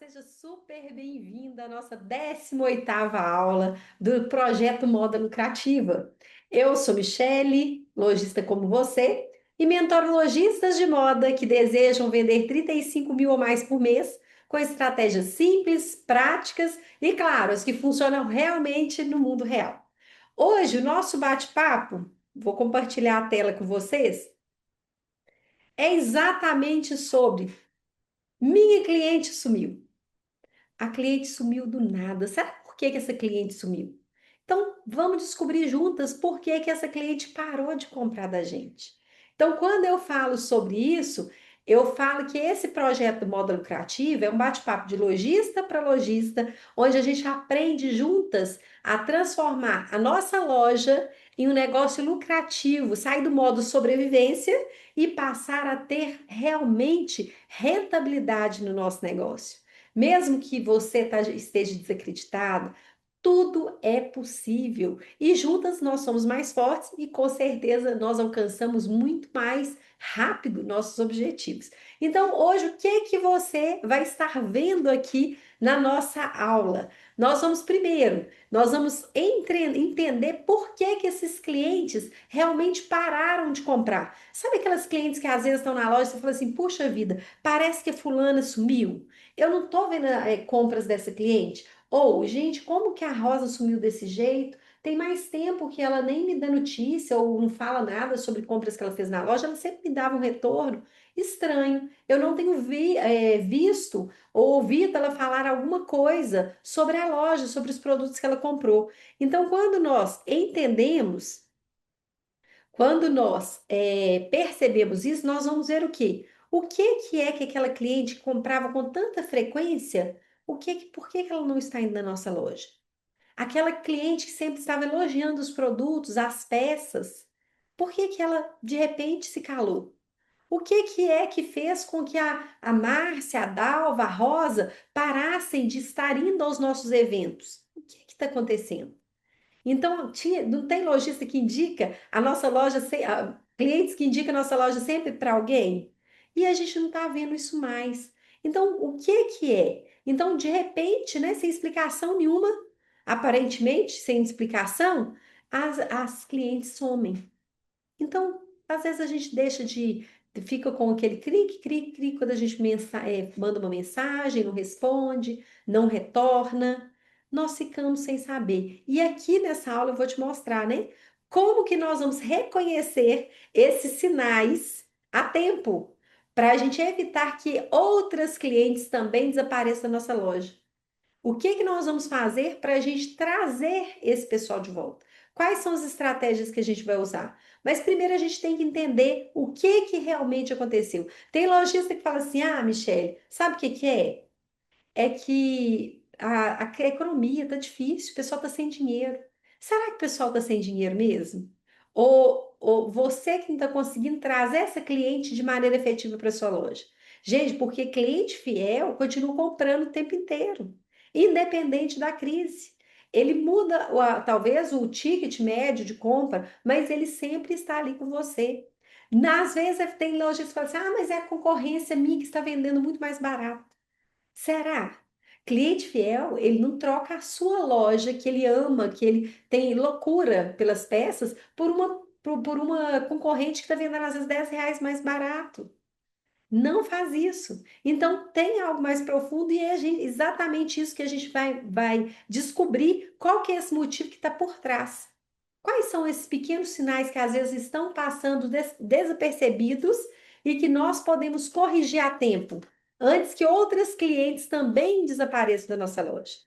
Seja super bem-vinda à nossa 18ª aula do projeto Moda Lucrativa. Eu sou Michele, lojista como você, e mentoro lojistas de moda que desejam vender 35 mil ou mais por mês, com estratégias simples, práticas e, claro, as que funcionam realmente no mundo real. Hoje, o nosso bate-papo, vou compartilhar a tela com vocês, é exatamente sobre minha cliente sumiu. A cliente sumiu do nada. Será por que que essa cliente sumiu? Então, vamos descobrir juntas por que que essa cliente parou de comprar da gente. Então, quando eu falo sobre isso, eu falo que esse projeto do Moda Lucrativa é um bate-papo de lojista para lojista, onde a gente aprende juntas a transformar a nossa loja em um negócio lucrativo, sair do modo sobrevivência e passar a ter realmente rentabilidade no nosso negócio. Mesmo que você esteja desacreditado, tudo é possível. E juntas nós somos mais fortes e com certeza nós alcançamos muito mais rápido nossos objetivos. Então, hoje, o que que você vai estar vendo aqui na nossa aula? Nós vamos entender por que que esses clientes realmente pararam de comprar. Sabe aquelas clientes que às vezes estão na loja e você fala assim, puxa vida, parece que a fulana sumiu. Eu não estou vendo compras dessa cliente. Ou, gente, como que a Rosa sumiu desse jeito? Tem mais tempo que ela nem me dá notícia ou não fala nada sobre compras que ela fez na loja, ela sempre me dava um retorno. Estranho. Eu não tenho visto ou ouvido ela falar alguma coisa sobre a loja, sobre os produtos que ela comprou. Então, quando nós percebemos isso, nós vamos ver o quê? O que que é que aquela cliente comprava com tanta frequência? Por que que ela não está indo na nossa loja? Aquela cliente que sempre estava elogiando os produtos, as peças, por que que ela de repente se calou? O que que é que fez com que a Márcia, a Dalva, a Rosa parassem de estar indo aos nossos eventos? O que que está acontecendo? Então, não tem lojista que indica a nossa loja, clientes que indicam a nossa loja sempre para alguém? E a gente não está vendo isso mais. Então, o que que é? Então, de repente, né, sem explicação nenhuma, aparentemente sem explicação, as clientes somem. Então, às vezes a gente fica com aquele clique, clique, clique, quando a gente manda uma mensagem, não responde, não retorna, nós ficamos sem saber. E aqui nessa aula eu vou te mostrar, né? Como que nós vamos reconhecer esses sinais a tempo, para a gente evitar que outras clientes também desapareçam da nossa loja. O que que nós vamos fazer para a gente trazer esse pessoal de volta? Quais são as estratégias que a gente vai usar? Mas primeiro a gente tem que entender o que que realmente aconteceu. Tem lojista que fala assim: ah, Michele, sabe o que que é? É que a economia está difícil, o pessoal está sem dinheiro. Será que o pessoal está sem dinheiro mesmo? Ou você que não está conseguindo trazer essa cliente de maneira efetiva para sua loja? Gente, porque cliente fiel continua comprando o tempo inteiro, independente da crise. Ele muda, talvez, o ticket médio de compra, mas ele sempre está ali com você. Às vezes tem lojas que falam assim: ah, mas é a concorrência minha que está vendendo muito mais barato. Será? Cliente fiel, ele não troca a sua loja que ele ama, que ele tem loucura pelas peças, por uma concorrente que está vendendo às vezes R$ 10 mais barato. Não faz isso. Então, tem algo mais profundo e é exatamente isso que a gente vai descobrir qual que é esse motivo que está por trás. Quais são esses pequenos sinais que às vezes estão passando desapercebidos e que nós podemos corrigir a tempo, antes que outras clientes também desapareçam da nossa loja?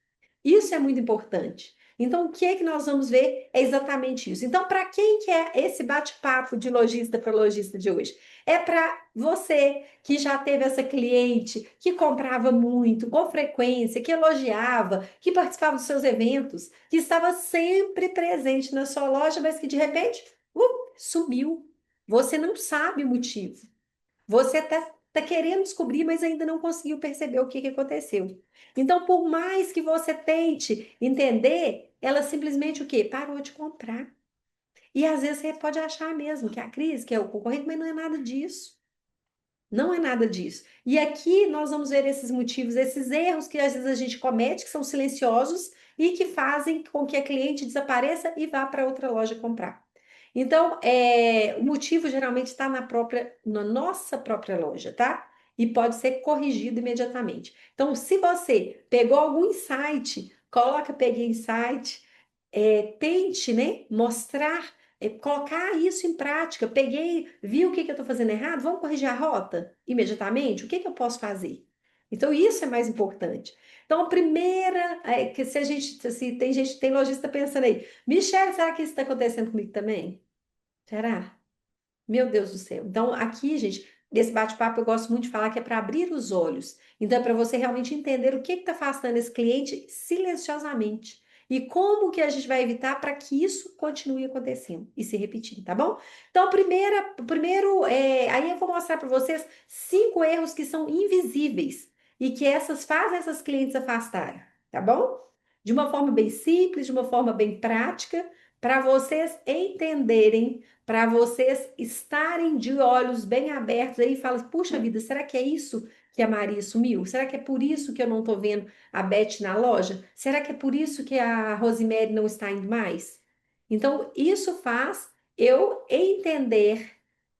Isso é muito importante. Então, o que é que nós vamos ver é exatamente isso. Então, para quem que é esse bate-papo de lojista para lojista de hoje? É para você que já teve essa cliente que comprava muito, com frequência, que elogiava, que participava dos seus eventos, que estava sempre presente na sua loja, mas que de repente, sumiu. Você não sabe o motivo. Você tá querendo descobrir, mas ainda não conseguiu perceber o que que aconteceu. Então, por mais que você tente entender, ela simplesmente o quê? Parou de comprar. E às vezes você pode achar mesmo que é a crise, que é o concorrente, mas não é nada disso. Não é nada disso. E aqui nós vamos ver esses motivos, esses erros que às vezes a gente comete, que são silenciosos e que fazem com que a cliente desapareça e vá para outra loja comprar. Então, o motivo geralmente está na nossa própria loja, tá? E pode ser corrigido imediatamente. Então, se você pegou algum insight, coloca, peguei insight, tente, né, mostrar, colocar isso em prática. Peguei, vi o que que eu estou fazendo errado, vamos corrigir a rota imediatamente? O que que eu posso fazer? Então, isso é mais importante. Então, a primeira, que se a gente, se tem gente, tem lojista pensando aí, Michelle, será que isso está acontecendo comigo também? Será? Meu Deus do céu. Então, aqui, gente, nesse bate-papo eu gosto muito de falar que é para abrir os olhos. Então, é para você realmente entender o que está afastando esse cliente silenciosamente. E como que a gente vai evitar para que isso continue acontecendo e se repetindo, tá bom? Então, primeiro, aí eu vou mostrar para vocês 5 erros que são invisíveis e que essas fazem essas clientes afastarem, tá bom? De uma forma bem simples, de uma forma bem prática, para vocês entenderem, para vocês estarem de olhos bem abertos aí e falam, puxa vida, será que é isso que a Maria sumiu? Será que é por isso que eu não estou vendo a Beth na loja? Será que é por isso que a Rosemary não está indo mais? Então, isso faz eu entender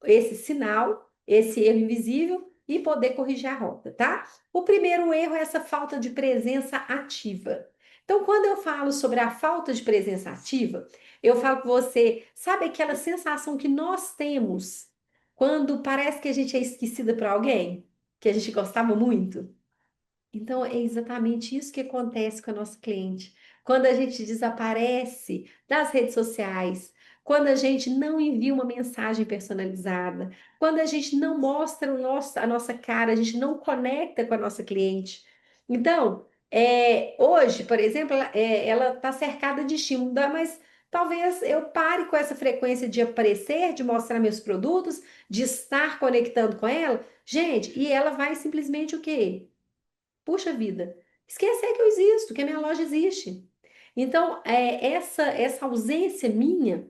esse sinal, esse erro invisível e poder corrigir a rota, tá? O primeiro erro é essa falta de presença ativa. Então, quando eu falo sobre a falta de presença ativa, eu falo com você, sabe aquela sensação que nós temos quando parece que a gente é esquecida por alguém, que a gente gostava muito? Então, é exatamente isso que acontece com a nossa cliente. Quando a gente desaparece das redes sociais, quando a gente não envia uma mensagem personalizada, quando a gente não mostra a nossa cara, a gente não conecta com a nossa cliente. Então, hoje, por exemplo, ela está cercada de estímulo, mas talvez eu pare com essa frequência de aparecer, de mostrar meus produtos, de estar conectando com ela. Gente, e ela vai simplesmente o quê? Puxa vida, esquecer que eu existo, que a minha loja existe. Então, essa ausência minha,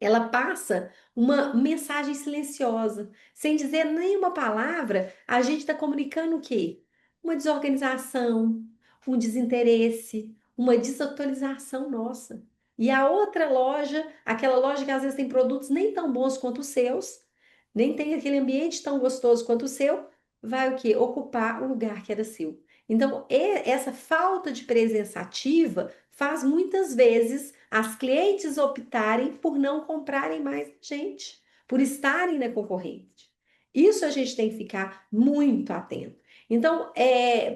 ela passa uma mensagem silenciosa, sem dizer nenhuma palavra, a gente está comunicando o quê? Uma desorganização, um desinteresse, uma desatualização nossa. E a outra loja, aquela loja que às vezes tem produtos nem tão bons quanto os seus, nem tem aquele ambiente tão gostoso quanto o seu, vai o quê? Ocupar o lugar que era seu. Então, essa falta de presença ativa faz muitas vezes as clientes optarem por não comprarem mais gente, por estarem na concorrente. Isso a gente tem que ficar muito atento. Então,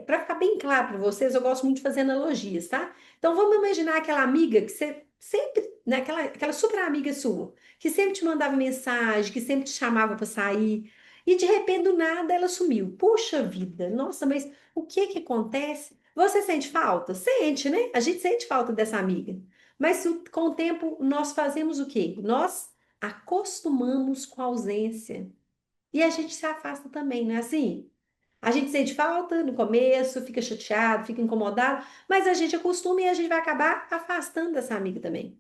para ficar bem claro para vocês, eu gosto muito de fazer analogias, tá? Então, vamos imaginar aquela amiga que você sempre, né, aquela super amiga sua, que sempre te mandava mensagem, que sempre te chamava para sair, e de repente, do nada, ela sumiu. Puxa vida, nossa, mas o que que acontece? Você sente falta? Sente, né? A gente sente falta dessa amiga. Mas com o tempo, nós fazemos o quê? Nós acostumamos com a ausência. E a gente se afasta também, não é assim? A gente sente falta no começo, fica chateado, fica incomodado, mas a gente acostuma e a gente vai acabar afastando dessa amiga também.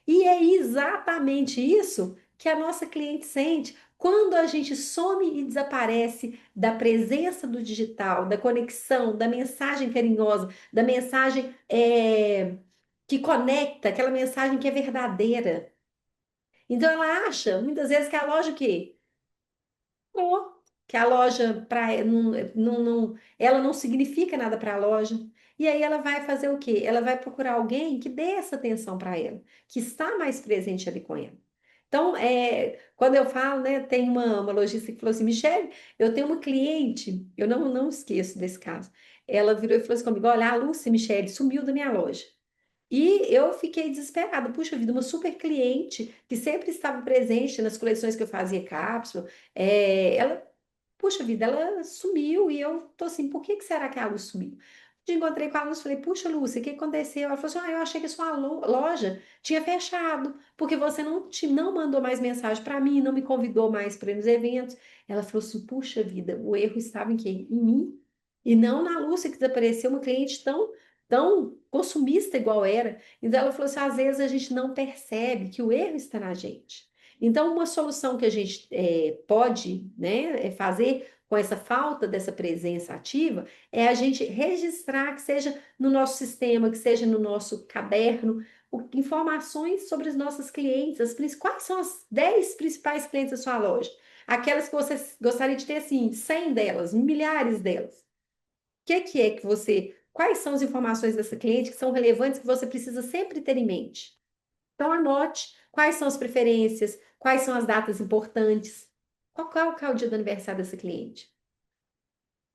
E é exatamente isso que a nossa cliente sente quando a gente some e desaparece da presença do digital, da conexão, da mensagem carinhosa, da mensagem que conecta, aquela mensagem que é verdadeira. Então ela acha, muitas vezes, que a loja o quê? Não, que a loja ela não significa nada para a loja. E aí ela vai fazer o quê? Ela vai procurar alguém que dê essa atenção para ela, que está mais presente ali com ela. Então, quando eu falo, né, tem uma lojista que falou assim, Michele, eu tenho uma cliente, eu não esqueço desse caso. Ela virou e falou assim comigo, olha, a Lúcia, Michele, sumiu da minha loja. E eu fiquei desesperada. Puxa vida, uma super cliente que sempre estava presente nas coleções que eu fazia cápsula. Ela, puxa vida, ela sumiu e eu tô assim, por que que será que a Lúcia sumiu? Eu encontrei com a Lúcia e falei, puxa, Lúcia, o que aconteceu? Ela falou assim, eu achei que a sua loja tinha fechado, porque você não mandou mais mensagem para mim, não me convidou mais para ir nos eventos. Ela falou assim, puxa vida, o erro estava em quem? Em mim. E não na Lúcia, que desapareceu uma cliente tão consumista igual era. Então ela falou assim, às vezes a gente não percebe que o erro está na gente. Então, uma solução que a gente pode, né, fazer com essa falta dessa presença ativa, é a gente registrar, que seja no nosso sistema, que seja no nosso caderno, informações sobre os nossos clientes, quais são as 10 principais clientes da sua loja? Aquelas que você gostaria de ter, assim, 100 delas, milhares delas. Que é que você, quais são as informações dessa cliente que são relevantes que você precisa sempre ter em mente? Então, anote quais são as preferências, quais são as datas importantes, qual que é o dia do aniversário dessa cliente.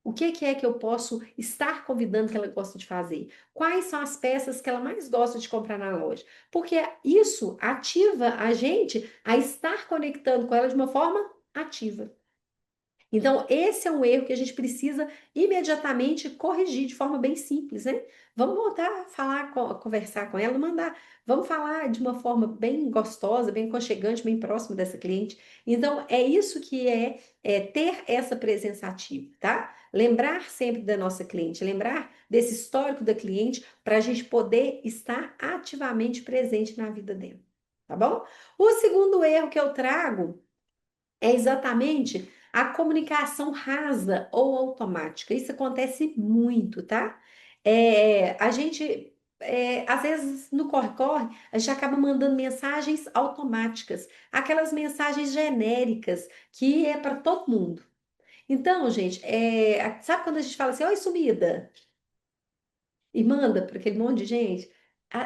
O que é que eu posso estar convidando que ela gosta de fazer? Quais são as peças que ela mais gosta de comprar na loja? Porque isso ativa a gente a estar conectando com ela de uma forma ativa. Então, esse é um erro que a gente precisa imediatamente corrigir de forma bem simples, né? Vamos voltar a falar, conversar com ela, mandar, vamos falar de uma forma bem gostosa, bem aconchegante, bem próxima dessa cliente. Então, é isso que é ter essa presença ativa, tá? Lembrar sempre da nossa cliente, lembrar desse histórico da cliente para a gente poder estar ativamente presente na vida dela, tá bom? O segundo erro que eu trago é exatamente a comunicação rasa ou automática. Isso acontece muito, tá? A gente, às vezes, no corre-corre, a gente acaba mandando mensagens automáticas, aquelas mensagens genéricas que é para todo mundo. Então, gente, sabe quando a gente fala assim, oi, sumida? E manda para aquele monte de gente,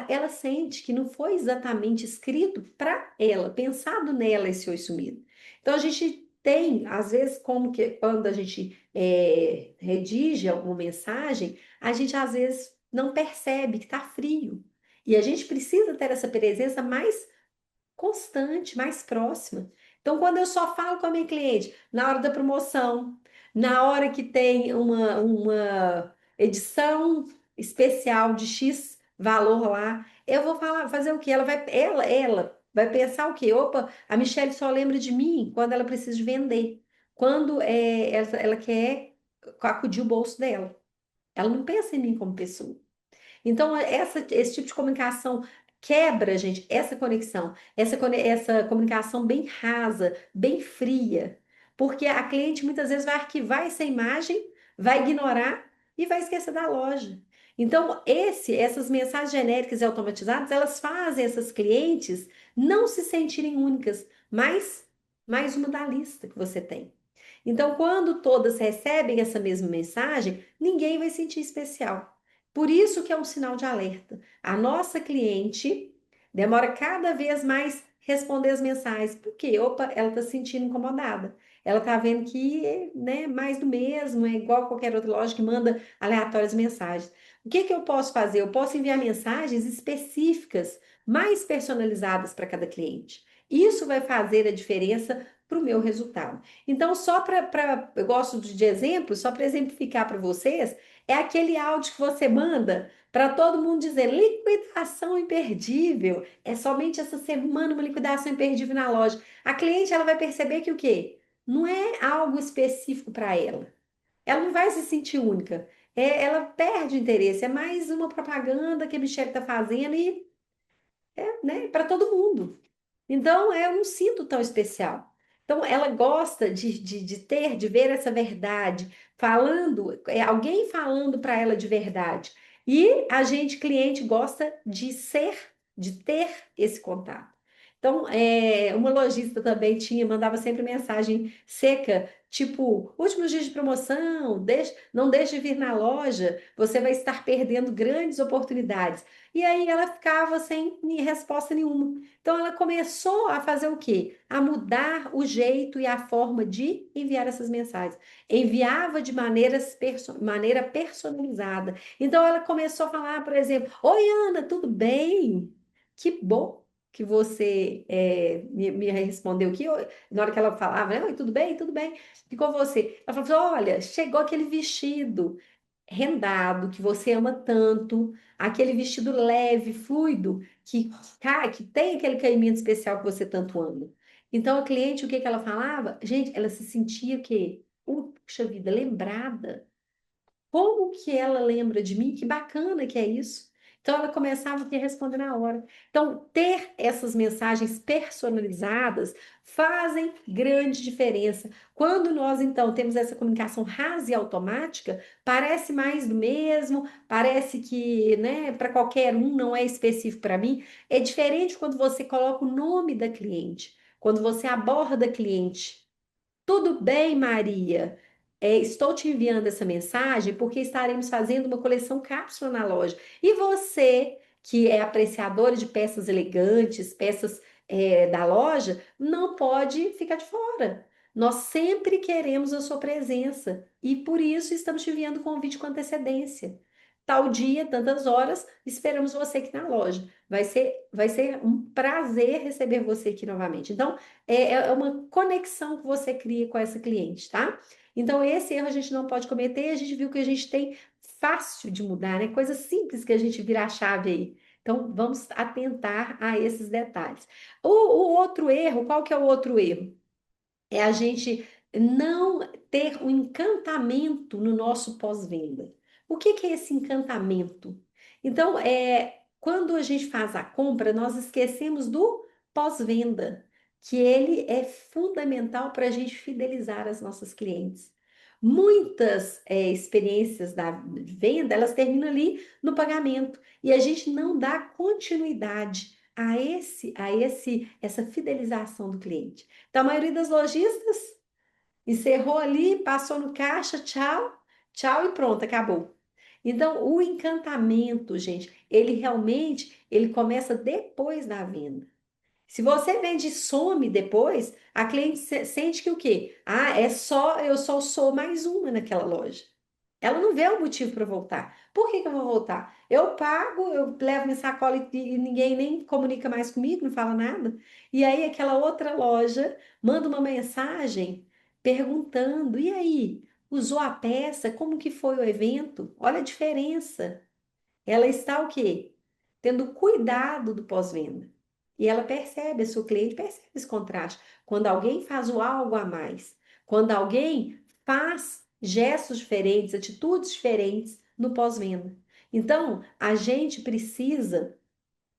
ela sente que não foi exatamente escrito para ela, pensado nela esse oi sumido. Então a gente tem, às vezes, como que quando a gente redige alguma mensagem, a gente às vezes não percebe que está frio. E a gente precisa ter essa presença mais constante, mais próxima. Então, quando eu só falo com a minha cliente na hora da promoção, na hora que tem uma edição especial de X valor lá, eu vou falar, fazer o quê? Ela vai pensar o quê? Opa, a Michelle só lembra de mim quando ela precisa de vender, quando ela quer acudir o bolso dela. Ela não pensa em mim como pessoa. Então, esse tipo de comunicação quebra, gente, essa conexão, essa comunicação bem rasa, bem fria, porque a cliente muitas vezes vai arquivar essa imagem, vai ignorar e vai esquecer da loja. Então, essas mensagens genéricas e automatizadas, elas fazem essas clientes não se sentirem únicas, mas mais uma da lista que você tem. Então, quando todas recebem essa mesma mensagem, ninguém vai sentir especial. Por isso que é um sinal de alerta. A nossa cliente demora cada vez mais responder as mensagens, porque, opa, ela está se sentindo incomodada. Ela está vendo que, né, mais do mesmo, é igual a qualquer outra loja que manda aleatórias mensagens. O que que eu posso fazer? Eu posso enviar mensagens específicas, mais personalizadas para cada cliente. Isso vai fazer a diferença para o meu resultado. Então, eu gosto de exemplo, só para exemplificar para vocês, é aquele áudio que você manda para todo mundo dizer liquidação imperdível. É somente essa semana uma liquidação imperdível na loja. A cliente ela vai perceber que o quê? Não é algo específico para ela. Ela não vai se sentir única. Ela perde o interesse. É mais uma propaganda que a Michelle está fazendo e né, para todo mundo. Então, eu não sinto tão especial. Então, ela gosta de ver essa verdade, falando, alguém falando para ela de verdade. E a gente, cliente, gosta de de ter esse contato. Então, uma lojista também mandava sempre mensagem seca, tipo, últimos dias de promoção, não deixe de vir na loja, você vai estar perdendo grandes oportunidades. E aí ela ficava sem resposta nenhuma. Então, ela começou a fazer o quê? A mudar o jeito e a forma de enviar essas mensagens. Enviava de maneira personalizada. Então, ela começou a falar, por exemplo: oi, Ana, tudo bem? Que bom que você me respondeu aqui. Na hora que ela falava, né, oi, tudo bem? Tudo bem. E com você? Ela falou assim: olha, chegou aquele vestido rendado que você ama tanto, aquele vestido leve, fluido, que tem aquele caimento especial que você tanto ama. Então, a cliente, o que que ela falava? Gente, ela se sentia o quê? Puxa vida, lembrada. Como que ela lembra de mim? Que bacana que é isso. Então, ela começava a te responder na hora. Então, ter essas mensagens personalizadas fazem grande diferença. Quando nós, então, temos essa comunicação rasa e automática, parece mais do mesmo, parece que, né, para qualquer um, não é específico para mim. É diferente quando você coloca o nome da cliente, quando você aborda a cliente. Tudo bem, Maria? Estou te enviando essa mensagem porque estaremos fazendo uma coleção cápsula na loja. E você, que é apreciadora de peças elegantes, peças, da loja, não pode ficar de fora. Nós sempre queremos a sua presença e por isso estamos te enviando o convite com antecedência. Tal dia, tantas horas, esperamos você aqui na loja. Vai ser um prazer receber você aqui novamente. Então, é uma conexão que você cria com essa cliente, tá? Então, esse erro a gente não pode cometer. A gente viu que a gente tem fácil de mudar, né? Coisa simples que a gente vira a chave aí. Então, vamos atentar a esses detalhes. O outro erro, qual que é o outro erro? É a gente não ter um encantamento no nosso pós-venda. O que que é esse encantamento? Então, quando a gente faz a compra, nós esquecemos do pós-venda, que ele é fundamental para a gente fidelizar as nossas clientes. Muitas experiências da venda, elas terminam ali no pagamento e a gente não dá continuidade essa fidelização do cliente. Então, a maioria das lojistas encerrou ali, passou no caixa, tchau, tchau e pronto, acabou. Então, o encantamento, gente, ele começa depois da venda. Se você vende e some depois, a cliente sente que o quê? Ah, eu só sou mais uma naquela loja. Ela não vê o motivo para voltar. Por que que eu vou voltar? Eu pago, eu levo minha sacola e ninguém nem comunica mais comigo, não fala nada. E aí aquela outra loja manda uma mensagem perguntando: "E aí, usou a peça? Como que foi o evento? Olha a diferença." Ela está o quê? Tendo cuidado do pós-venda. E ela percebe, a sua cliente percebe esse contraste. Quando alguém faz o algo a mais, quando alguém faz gestos diferentes, atitudes diferentes no pós-venda. Então, a gente precisa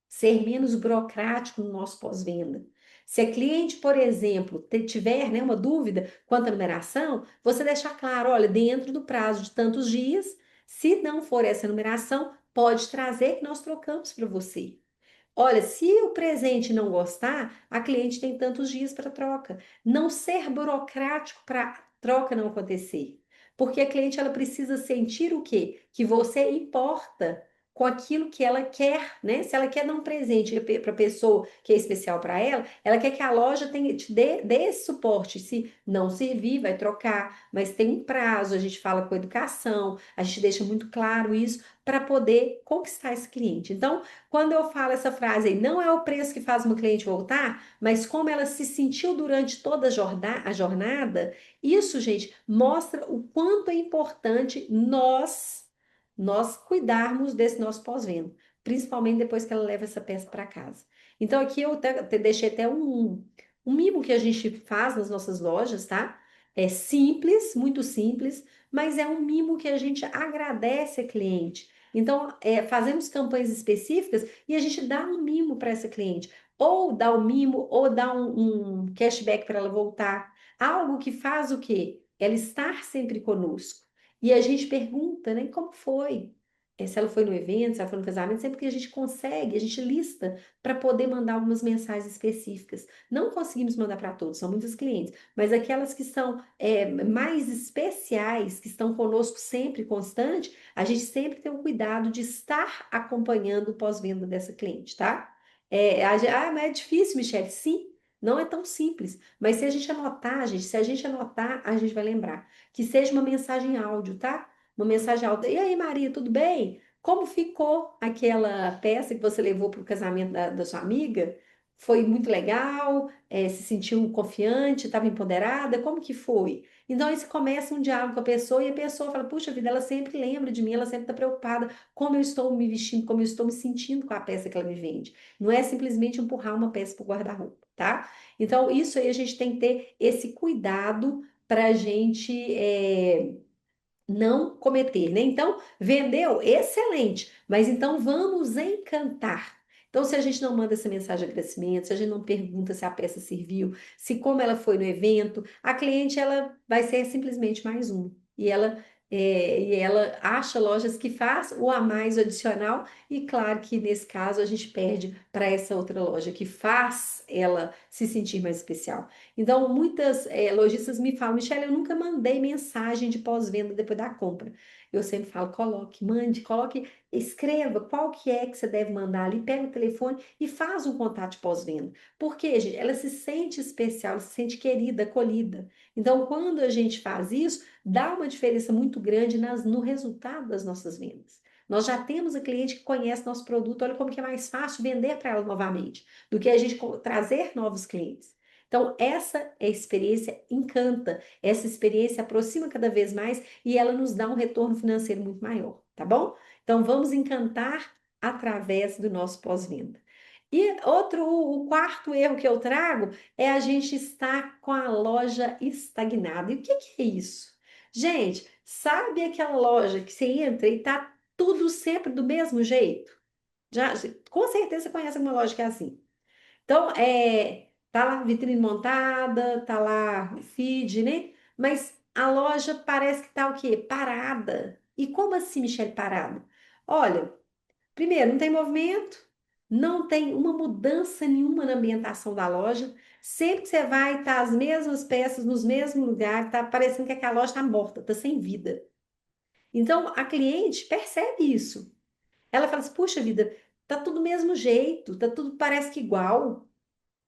ser menos burocrático no nosso pós-venda. Se a cliente, por exemplo, tiver, né, uma dúvida quanto à numeração, você deixar claro, olha, dentro do prazo de tantos dias, se não for essa numeração, pode trazer que nós trocamos para você. Olha, se o presente não gostar, a cliente tem tantos dias para troca. Não ser burocrático para troca não acontecer. Porque a cliente ela precisa sentir o quê? Que você importa com aquilo que ela quer, né? Se ela quer dar um presente para a pessoa que é especial para ela, ela quer que a loja tenha, dê esse suporte. Se não servir, vai trocar, mas tem um prazo, a gente fala com educação, a gente deixa muito claro isso para poder conquistar esse cliente. Então, quando eu falo essa frase aí, não é o preço que faz uma cliente voltar, mas como ela se sentiu durante toda a jornada, isso, gente, mostra o quanto é importante nós cuidarmos desse nosso pós-venda, principalmente depois que ela leva essa peça para casa. Então, aqui eu deixei até um mimo que a gente faz nas nossas lojas, tá? É simples, muito simples, mas é um mimo que a gente agradece a cliente. Então, fazemos campanhas específicas e a gente dá um mimo para essa cliente. Ou dá o mimo, ou dá um cashback para ela voltar. Algo que faz o quê? Ela estar sempre conosco. E a gente pergunta, né, como foi? Se ela foi no evento, se ela foi no casamento, sempre que a gente consegue, a gente lista para poder mandar algumas mensagens específicas. Não conseguimos mandar para todos, são muitos clientes, mas aquelas que são mais especiais, que estão conosco sempre constante, a gente sempre tem o cuidado de estar acompanhando o pós-venda dessa cliente, tá? Mas é difícil, Michelle. Sim, não é tão simples. Mas se a gente anotar, gente, se a gente anotar, a gente vai lembrar. Que seja uma mensagem áudio, tá? Uma mensagem áudio. E aí, Maria, tudo bem? Como ficou aquela peça que você levou para o casamento da sua amiga? Foi muito legal? Se sentiu confiante? Estava empoderada? Como que foi? Então, aí você começa um diálogo com a pessoa e a pessoa fala: puxa vida, ela sempre lembra de mim, ela sempre está preocupada como eu estou me vestindo, como eu estou me sentindo com a peça que ela me vende. Não é simplesmente empurrar uma peça para o guarda-roupa, tá? Então, isso aí a gente tem que ter esse cuidado para a gente não cometer, né? Então, vendeu, excelente, mas então vamos encantar. Então, se a gente não manda essa mensagem de agradecimento, se a gente não pergunta se a peça serviu, se como ela foi no evento, a cliente ela vai ser simplesmente mais uma. E ela acha lojas que faz o a mais o adicional, e claro que nesse caso a gente perde para essa outra loja que faz ela se sentir mais especial. Então, muitas lojistas me falam, Michelle, eu nunca mandei mensagem de pós-venda depois da compra. Eu sempre falo, coloque, mande, coloque, escreva qual que você deve mandar ali, pega o telefone e faz um contato de pós-venda. Porque, gente, ela se sente especial, ela se sente querida, acolhida. Então, quando a gente faz isso, dá uma diferença muito grande no resultado das nossas vendas. Nós já temos a cliente que conhece nosso produto, olha como que é mais fácil vender para ela novamente, do que a gente trazer novos clientes. Então, essa experiência encanta, essa experiência aproxima cada vez mais e ela nos dá um retorno financeiro muito maior, tá bom? Então, vamos encantar através do nosso pós-venda. E o quarto erro que eu trago é a gente estar com a loja estagnada. E o que que é isso? Gente, sabe aquela loja que você entra e tá tudo sempre do mesmo jeito? Já, com certeza você conhece uma loja que é assim. Então, tá lá a vitrine montada, tá lá o feed, né? Mas a loja parece que tá o quê? Parada. E como assim, Michelle, parada? Olha, primeiro, não tem movimento, não tem uma mudança nenhuma na ambientação da loja. Sempre que você vai, tá as mesmas peças nos mesmos lugares, tá parecendo que aquela loja tá morta, tá sem vida. Então, a cliente percebe isso. Ela fala assim, puxa vida, tá tudo do mesmo jeito, tá tudo parece que igual.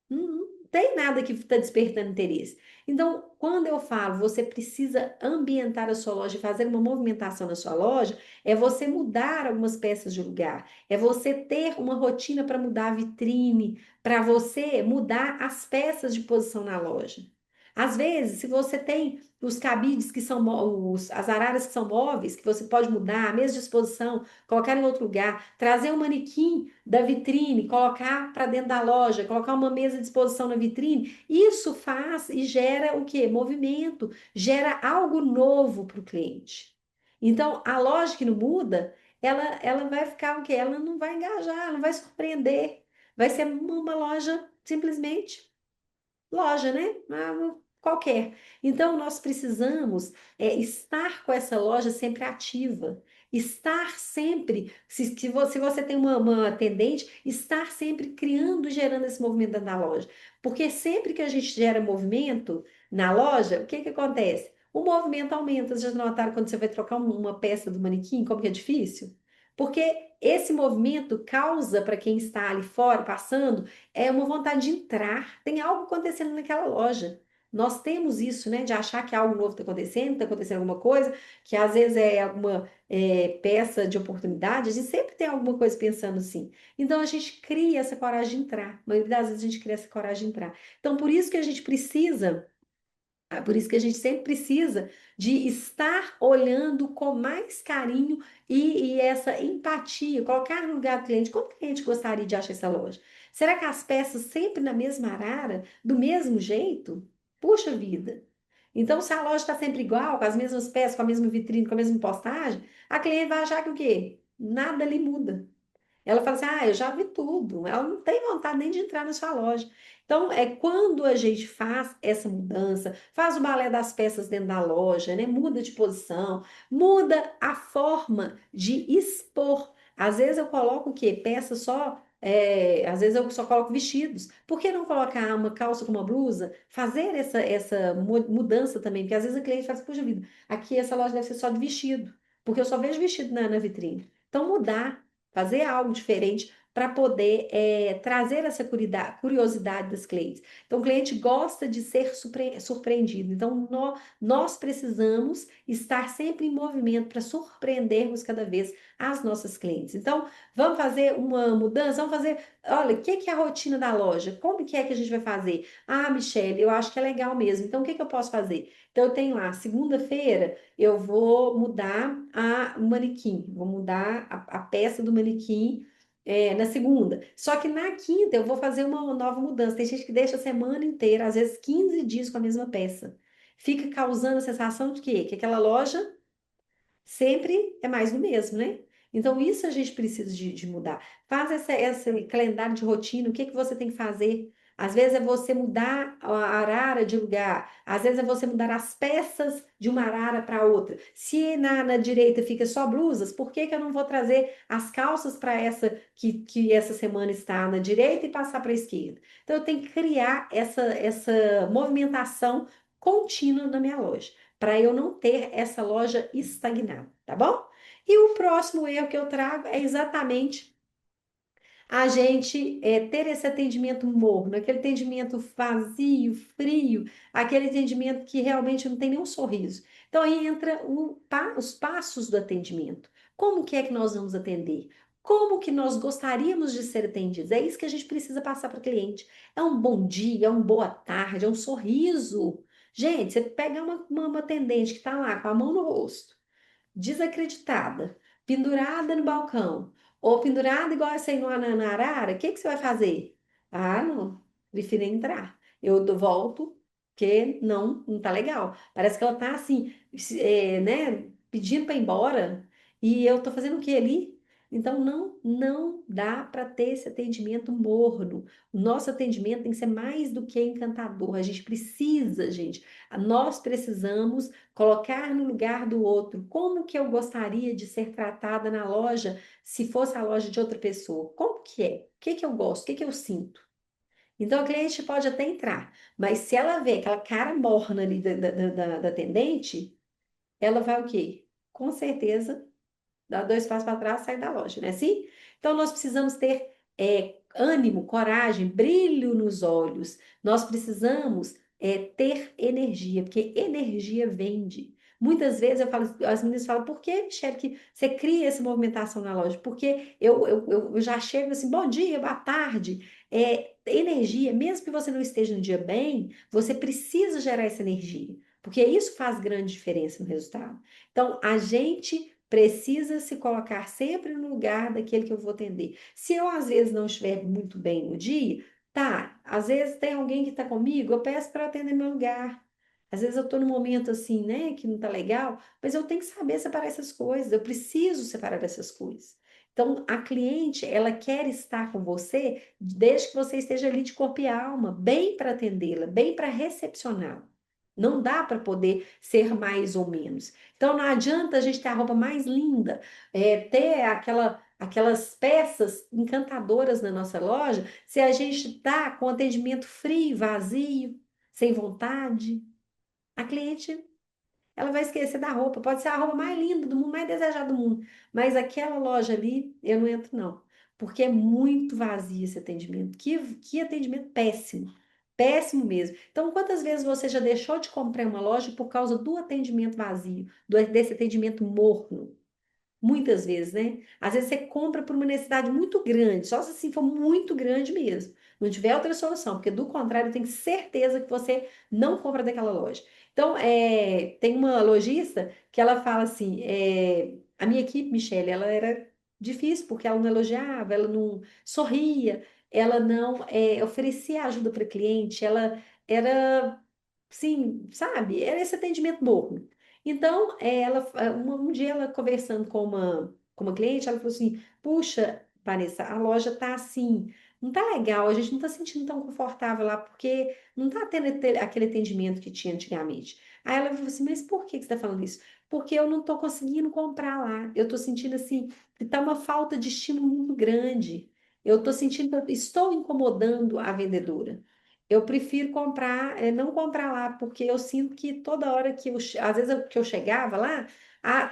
Não tem nada que está despertando interesse. Então, quando eu falo, você precisa ambientar a sua loja e fazer uma movimentação na sua loja, é você mudar algumas peças de lugar, é você ter uma rotina para mudar a vitrine, para você mudar as peças de posição na loja. Às vezes, se você tem os cabides que são as araras que são móveis, que você pode mudar, a mesa de exposição, colocar em outro lugar, trazer um manequim da vitrine, colocar para dentro da loja, colocar uma mesa de exposição na vitrine, isso faz e gera o quê? Movimento, gera algo novo para o cliente. Então, a loja que não muda, ela vai ficar o quê? Ela não vai engajar, ela não vai surpreender. Vai ser uma loja simplesmente loja, né? Qualquer. Então, nós precisamos estar com essa loja sempre ativa, estar sempre, se você tem uma atendente, estar sempre criando e gerando esse movimento dentro da loja. Porque sempre que a gente gera movimento na loja, o que que acontece? O movimento aumenta. Vocês já notaram quando você vai trocar uma peça do manequim, como que é difícil? Porque esse movimento causa para quem está ali fora, passando, uma vontade de entrar. Tem algo acontecendo naquela loja. Nós temos isso, né, de achar que algo novo está acontecendo alguma coisa, que às vezes é alguma peça de oportunidade, a gente sempre tem alguma coisa pensando assim. Então a gente cria essa coragem de entrar. A maioria das vezes a gente cria essa coragem de entrar. Então por isso que a gente precisa por isso que a gente sempre precisa de estar olhando com mais carinho e essa empatia, colocar no lugar do cliente. Como o cliente gostaria de achar essa loja? Será que as peças sempre na mesma arara, do mesmo jeito? Puxa vida! Então, se a loja está sempre igual, com as mesmas peças, com a mesma vitrine, com a mesma postagem, a cliente vai achar que o quê? Nada ali muda. Ela fala assim: ah, eu já vi tudo. Ela não tem vontade nem de entrar na sua loja. Então, é quando a gente faz essa mudança, faz o balé das peças dentro da loja, né? Muda de posição, muda a forma de expor. Às vezes eu coloco o quê? Peça só. Às vezes eu só coloco vestidos. Por que não colocar uma calça com uma blusa? Fazer essa mudança também, porque às vezes a cliente fala assim, puxa vida, aqui essa loja deve ser só de vestido, porque eu só vejo vestido na vitrine. Então, mudar fazer algo diferente para poder trazer essa curiosidade das clientes. Então, o cliente gosta de ser surpreendido. Então, nós precisamos estar sempre em movimento para surpreendermos cada vez as nossas clientes. Então, vamos fazer uma mudança? Vamos fazer. Olha, o que que é a rotina da loja? Como que é que a gente vai fazer? Ah, Michelle, eu acho que é legal mesmo. Então, o que que eu posso fazer? Então, eu tenho lá, segunda-feira eu vou mudar o manequim, vou mudar a peça do manequim na segunda. Só que na quinta eu vou fazer uma nova mudança. Tem gente que deixa a semana inteira, às vezes 15 dias com a mesma peça. Fica causando a sensação de quê? Que aquela loja sempre é mais do mesmo, né? Então, isso a gente precisa de mudar. Faz esse calendário de rotina, o que que você tem que fazer? Às vezes é você mudar a arara de lugar, às vezes é você mudar as peças de uma arara para outra. Se na direita fica só blusas, por que que eu não vou trazer as calças para essa que essa semana está na direita e passar para a esquerda? Então, eu tenho que criar essa movimentação contínua na minha loja para eu não ter essa loja estagnada, tá bom? E o próximo erro que eu trago é exatamente a gente ter esse atendimento morno, aquele atendimento vazio, frio, aquele atendimento que realmente não tem nenhum sorriso. Então aí entra os passos do atendimento. Como que é que nós vamos atender? Como que nós gostaríamos de ser atendidos? É isso que a gente precisa passar para o cliente. É um bom dia, é um boa tarde, é um sorriso. Gente, você pega uma atendente que está lá com a mão no rosto, desacreditada, pendurada no balcão, ou pendurada igual essa aí na arara, o que que você vai fazer? Ah, não, prefiro entrar. Volto, porque não tá legal. Parece que ela tá assim, né, pedindo para ir embora, e eu tô fazendo o que ali? Então, não dá para ter esse atendimento morno. O nosso atendimento tem que ser mais do que encantador. A gente precisa, gente, nós precisamos colocar no lugar do outro. Como que eu gostaria de ser tratada na loja se fosse a loja de outra pessoa? Como que é? O que que eu gosto? O que que eu sinto? Então, a cliente pode até entrar, mas se ela vê aquela cara morna ali da atendente, ela vai o quê? Com certeza dá dois passos para trás, sai da loja, né? Assim? Então, nós precisamos ter ânimo, coragem, brilho nos olhos. Nós precisamos ter energia, porque energia vende. Muitas vezes eu falo, as meninas falam, por que, Michelle, que você cria essa movimentação na loja? Porque eu já chego assim, bom dia, boa tarde. Energia, mesmo que você não esteja no dia bem, você precisa gerar essa energia, porque isso faz grande diferença no resultado. Então, a gente precisa se colocar sempre no lugar daquele que eu vou atender. Se eu, às vezes, não estiver muito bem no dia, tá, às vezes tem alguém que está comigo, eu peço para atender meu lugar. Às vezes eu estou num momento assim, né, que não tá legal, mas eu tenho que saber separar essas coisas, eu preciso separar essas coisas. Então, a cliente, ela quer estar com você desde que você esteja ali de corpo e alma, bem para atendê-la, bem para recepcioná-la. Não dá para poder ser mais ou menos. Então não adianta a gente ter a roupa mais linda, ter aquelas peças encantadoras na nossa loja, se a gente está com atendimento frio, vazio, sem vontade. A cliente, ela vai esquecer da roupa. Pode ser a roupa mais linda do mundo, mais desejada do mundo, mas aquela loja ali, eu não entro não, porque é muito vazio esse atendimento. Que atendimento péssimo. Péssimo mesmo. Então, quantas vezes você já deixou de comprar em uma loja por causa do atendimento vazio, desse atendimento morno? Muitas vezes, né? Às vezes você compra por uma necessidade muito grande, só se assim for muito grande mesmo. Não tiver outra solução, porque do contrário, eu tenho certeza que você não compra daquela loja. Então, tem uma lojista que ela fala assim: a minha equipe, Michelle, ela era difícil porque ela não elogiava, ela não sorria, ela não oferecia ajuda para cliente, ela era, sim, sabe? Era esse atendimento morno. Então, um dia ela conversando com uma cliente, ela falou assim: Puxa, Vanessa, a loja tá assim, não tá legal, a gente não tá sentindo tão confortável lá, porque não tá tendo aquele atendimento que tinha antigamente. Aí ela falou assim: Mas por que que você tá falando isso? Porque eu não tô conseguindo comprar lá. Eu tô sentindo assim, que tá uma falta de estímulo muito grande. Eu tô sentindo que eu estou incomodando a vendedora. Eu prefiro comprar, não comprar lá, porque eu sinto que toda hora às vezes que eu chegava lá,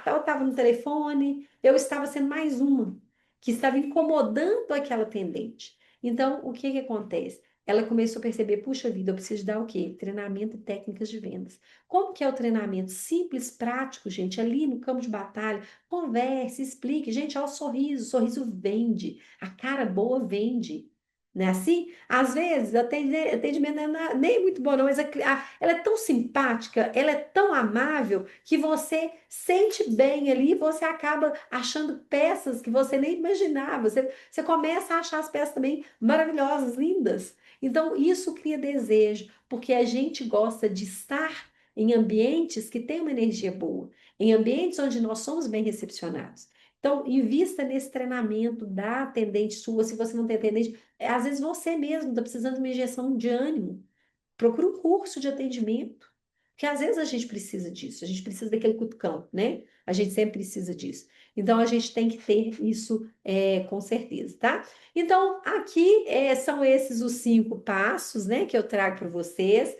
eu estava no telefone, eu estava sendo mais uma, que estava incomodando aquela atendente. Então, o que que acontece? Ela começou a perceber, puxa vida, eu preciso dar o quê? Treinamento e técnicas de vendas. Como que é o treinamento? Simples, prático, gente, ali no campo de batalha, converse, explique. Gente, olha o sorriso vende, a cara boa vende. Não é assim? Às vezes, o atendimento não é nem muito bom, não, mas ela é tão simpática, ela é tão amável, que você sente bem ali, você acaba achando peças que você nem imaginava. Você começa a achar as peças também maravilhosas, lindas. Então, isso cria desejo, porque a gente gosta de estar em ambientes que têm uma energia boa. em ambientes onde nós somos bem recepcionados. Então, invista nesse treinamento da atendente sua. Se você não tem atendente, às vezes você mesmo está precisando de uma injeção de ânimo. Procura um curso de atendimento, porque às vezes a gente precisa disso, a gente precisa daquele cutucão, né? A gente sempre precisa disso. Então, a gente tem que ter isso com certeza, tá? Então, aqui são esses os 5 passos, né, que eu trago para vocês,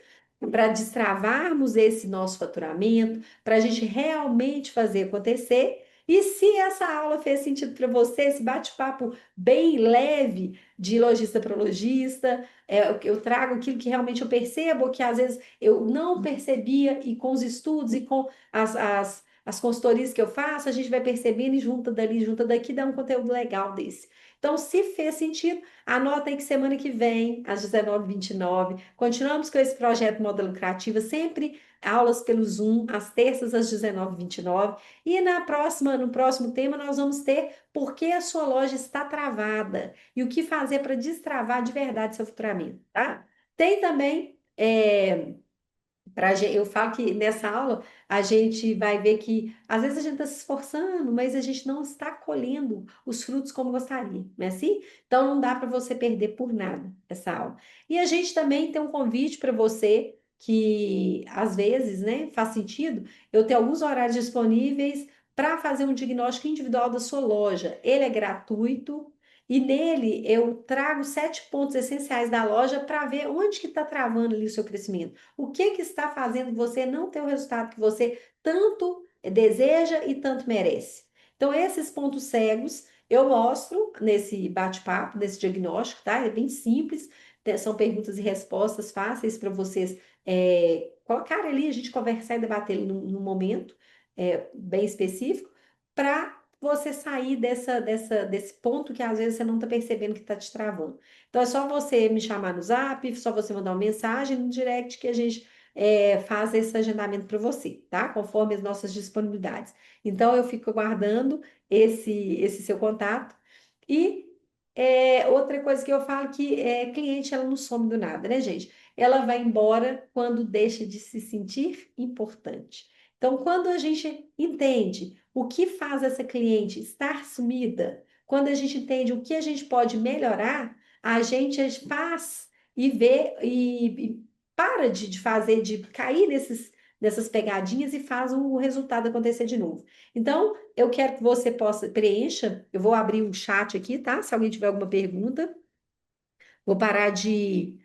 para destravarmos esse nosso faturamento, para a gente realmente fazer acontecer. E se essa aula fez sentido para você, esse bate-papo bem leve de lojista para lojista, eu trago aquilo que realmente eu percebo, que às vezes eu não percebia, e com os estudos e com as consultorias que eu faço, a gente vai percebendo e junta dali, junta daqui, dá um conteúdo legal desse. Então, se fez sentido, anota aí que semana que vem, às 19h29, continuamos com esse projeto Moda Lucrativa, sempre aulas pelo Zoom, às terças às 19h29. E no próximo tema, nós vamos ter por que a sua loja está travada e o que fazer para destravar de verdade seu faturamento, tá? Tem também, eu falo que nessa aula a gente vai ver que às vezes a gente está se esforçando, mas a gente não está colhendo os frutos como gostaria, não é assim? Então não dá para você perder por nada essa aula. E a gente também tem um convite para você que às vezes, né, faz sentido eu ter alguns horários disponíveis para fazer um diagnóstico individual da sua loja. Ele é gratuito. E nele eu trago 7 pontos essenciais da loja para ver onde que está travando ali o seu crescimento. O que que está fazendo você não ter o resultado que você tanto deseja e tanto merece? Então, esses pontos cegos eu mostro nesse bate-papo, nesse diagnóstico, tá? É bem simples, são perguntas e respostas fáceis para vocês colocarem ali, a gente conversar e debater ali num momento bem específico, para você sair desse ponto que às vezes você não está percebendo que está te travando. Então, é só você me chamar no Zap, só você mandar uma mensagem no direct que a gente faz esse agendamento para você, tá? Conforme as nossas disponibilidades. Então, eu fico aguardando esse seu contato. E outra coisa que eu falo que cliente, ela não some do nada, né, gente? Ela vai embora quando deixa de se sentir importante. Então, quando a gente entende o que faz essa cliente estar sumida, quando a gente entende o que a gente pode melhorar, a gente faz e vê e para de fazer, de cair nessas pegadinhas e faz o resultado acontecer de novo. Então, eu quero que você possa preencha. Eu vou abrir o chat aqui, tá? Se alguém tiver alguma pergunta, vou parar de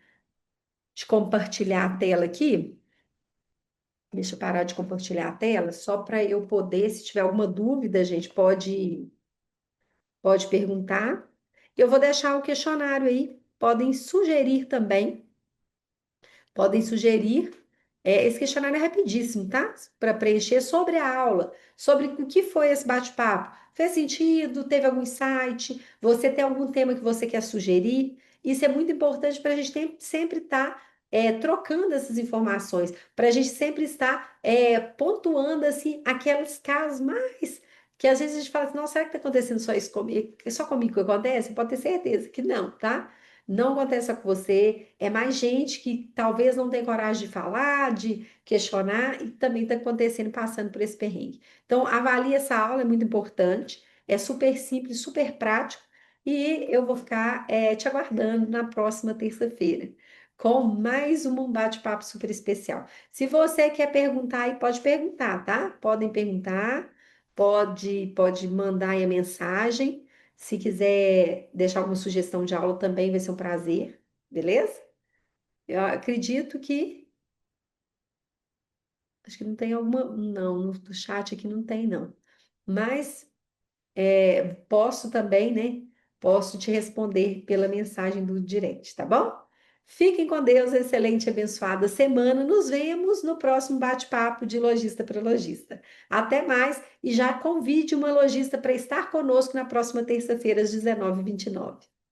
compartilhar a tela aqui. Deixa eu parar de compartilhar a tela, só para eu poder, se tiver alguma dúvida, gente, pode perguntar. Eu vou deixar o questionário aí. Podem sugerir também. Podem sugerir. Esse questionário é rapidíssimo, tá? Para preencher sobre a aula, sobre o que foi esse bate-papo. Fez sentido? Teve algum insight? Você tem algum tema que você quer sugerir? Isso é muito importante para a gente sempre estar trocando essas informações, para a gente sempre estar pontuando assim, aqueles casos mais que às vezes a gente fala assim, nossa, será que está acontecendo só isso comigo? É só comigo que acontece? Pode ter certeza que não, tá? Não acontece só com você, é mais gente que talvez não tenha coragem de falar, de questionar e também está acontecendo, passando por esse perrengue. Então, avalie essa aula, é muito importante, é super simples, super prático e eu vou ficar te aguardando na próxima terça-feira com mais um bate-papo super especial. Se você quer perguntar aí, pode perguntar, tá? Podem perguntar, pode mandar aí a mensagem. Se quiser deixar alguma sugestão de aula também vai ser um prazer, beleza? Eu acredito que. Acho que não tem alguma. Não, no chat aqui não tem, não. Mas posso também, né? Posso te responder pela mensagem do direct, tá bom? Fiquem com Deus, excelente e abençoada semana. Nos vemos no próximo bate-papo de lojista para lojista. Até mais e já convide uma lojista para estar conosco na próxima terça-feira às 19h29.